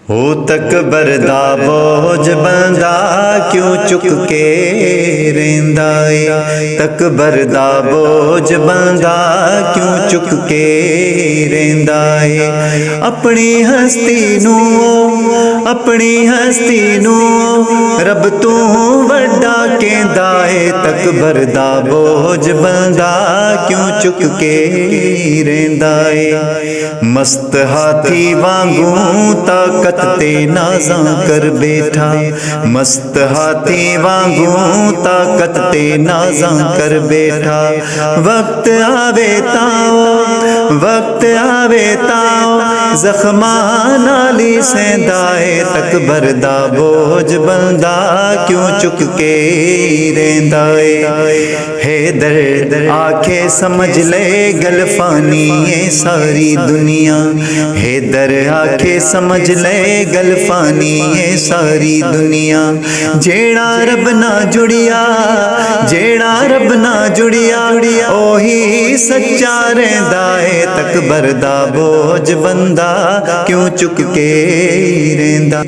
हो तकबर दा बोझ बंदा क्यों चुक के रहिंदा है। तकबर दा बोझ बंदा क्यों चुक के रहिंदा है। अपनी हस्ती नू रब तू वड्डा कहंदा है। तकबर दा बोझ बंदा क्यों चुक के रहिंदा है। मस्त हाथी वांगू ताकत ते नाज़ा कर बैठा। मस्त हाथी वांगू ताकत ते नाज़ा कर बैठा। वक्त आवे ताओ जख्मा नाली सेंदा है। तकबर दा बोझ बंदा क्यों चुक के रहिंदा है। दर्द आखे समझ ले गल फानी है सारी दुनिया। है दर आखे समझ ले गल फानी है सारी दुनिया। जेड़ा रब ना जुड़िया ओही सच्चा रहिंदा है। तकबर दा बोझ बंदा क्यों चुक के रहिंदा।